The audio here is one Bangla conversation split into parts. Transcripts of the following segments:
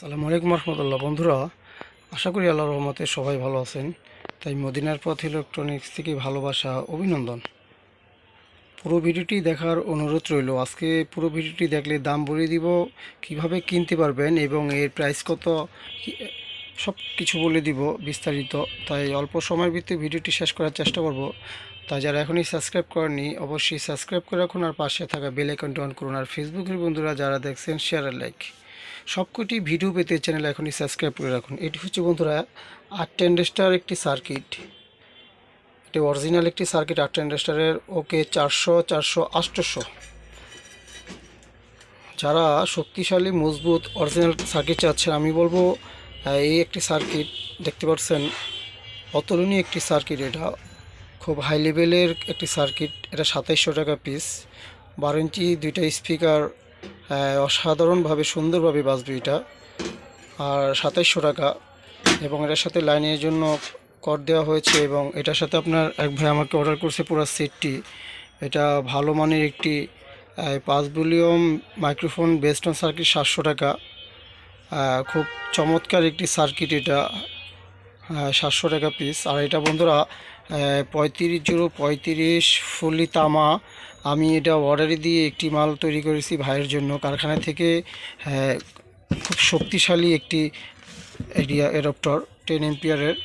আসসালামু আলাইকুম রহমতুল্লাহ। বন্ধুরা, আশা করি আল্লাহর রহমতে সবাই ভালো আছেন। তাই মদিনার পথ ইলেকট্রনিক্স থেকে ভালোবাসা অভিনন্দন। পুরো ভিডিওটি দেখার অনুরোধ রইল। আজকে পুরো ভিডিওটি দেখলে দাম বলে দিব, কিভাবে কিনতে পারবেন এবং এর প্রাইস কত, সব কিছু বলে দিব বিস্তারিত। তাই অল্প সময়ের ভিতরে ভিডিওটি শেষ করার চেষ্টা করব। তাই যারা এখনই সাবস্ক্রাইব করেননি অবশ্যই সাবস্ক্রাইব করে রাখুন, আর পাশে থাকা বেল আইকনটি অন করুন। আর ফেসবুকের বন্ধুরা যারা দেখছেন শেয়ার আর লাইক, সবকটি ভিডিও পেতে চ্যানেল এখনই সাবস্ক্রাইব করে রাখুন। এটি হচ্ছে বন্ধুরা 8 ট্রানজিস্টার একটি সার্কিট। এটি অরিজিনাল একটি সার্কিট 8 ট্রানজিস্টারের, ওকে 400 400 800। যারা শক্তিশালী মজবুত অরিজিনাল সার্কিট চাচ্ছেন আমি বলবো এই একটি সার্কিট দেখতে পাচ্ছেন, অতুলনীয় একটি সার্কিট। এটা খুব হাই লেভেলের একটি সার্কিট। এটা 2700 টাকা পিস। 12 ইঞ্চি দুইটা স্পিকার, অসাধারণভাবে সুন্দরভাবে বাজবে এটা। আর 2700 টাকা, এবং এটার সাথে লাইনের জন্য কর্ড দেওয়া হয়েছে। এবং এটার সাথে আপনার এক ভাই আমাকে অর্ডার করছে পুরো সেটটি। এটা ভালো মানের একটি 5 volume microphone based on circuit, 700 টাকা। খুব চমৎকার একটি সার্কিট এটা, 700 টাকা পিস। আর এটা বন্ধুরা 3535 ফুলি তামা। আমি এটা অর্ডারে দিয়ে একটি মাল তৈরি করেছি ভাইয়ের জন্য কারখানা থেকে। খুব শক্তিশালী একটি এরিয়া অ্যাডাপ্টার 10 এম্পিয়ারের,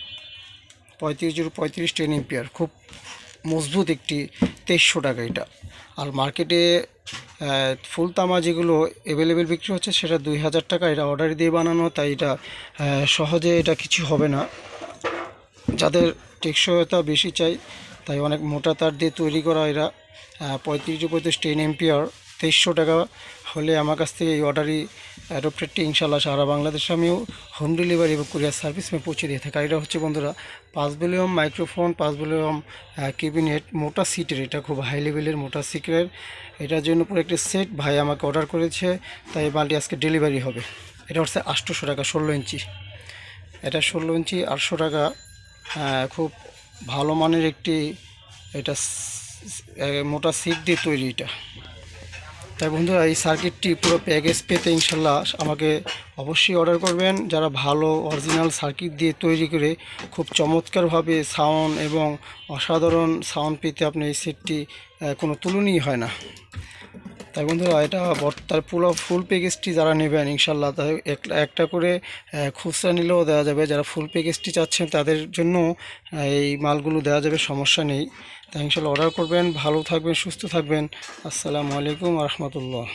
3535 10 এম্পিয়ার, খুব মজবুত একটি 2300 টাকা এটা। আর মার্কেটে ফুল তামা যেগুলো অ্যাভেলেবেল বিক্রি হচ্ছে সেটা 2000 টাকা। এটা অর্ডার দিয়ে বানানো, তাই এটা সহজে এটা কিছু হবে না। যাদের টেকসইতা বেশি চাই তাই অনেক মোটা তার দিয়ে তৈরি করা। এরা 3535 10 এম্পিয়ার, 2300 টাকা হলে আমার কাছ থেকে এই অর্ডারই অ্যাডপ্টারটি ইনশাল্লাহ সারা বাংলাদেশে আমিও হোম ডেলিভারি এবং কুরিয়ার সার্ভিস আমি পৌঁছে দিয়ে থাকি। আর এটা হচ্ছে বন্ধুরা 5 ভলিউম মাইক্রোফোন, 5 ভলিউম ক্যাবিনেট, মোটা সিটের। এটা খুব হাই লেভেলের মোটা সিটের। এটার জন্য পুরো একটা সেট ভাই আমাকে অর্ডার করেছে, তাই মালটি আজকে ডেলিভারি হবে। এটা হচ্ছে 800 টাকা 16 ইঞ্চি। এটা 16 ইঞ্চি 800 টাকা। খুব ভালো মানের একটি, এটা মোটা সিট দিয়ে তৈরি এটা। তাই বন্ধুরা এই সার্কিটটি পুরো প্যাকেজ পেতে ইনশাল্লাহ আমাকে অবশ্যই অর্ডার করবেন। যারা ভালো অরিজিনাল সার্কিট দিয়ে তৈরি করে খুব চমৎকারভাবে সাউন্ড এবং অসাধারণ সাউন্ড পেতে আপনি এই সেটটি কোনো তুলনাই হয় না। তাই বন্ধুরা এটা তার পুরো ফুল প্যাকেজটি যারা নেবেন ইনশাল্লাহ তাই একটা করে খুচরা নিলেও দেওয়া যাবে। যারা ফুল প্যাকেজটি চাচ্ছেন তাদের জন্য এই মালগুলো দেওয়া যাবে, সমস্যা নেই। তাই ইনশাল্লাহ অর্ডার করবেন। ভালো থাকবেন, সুস্থ থাকবেন। আসসালামু আলাইকুম রহমতুল্লাহ।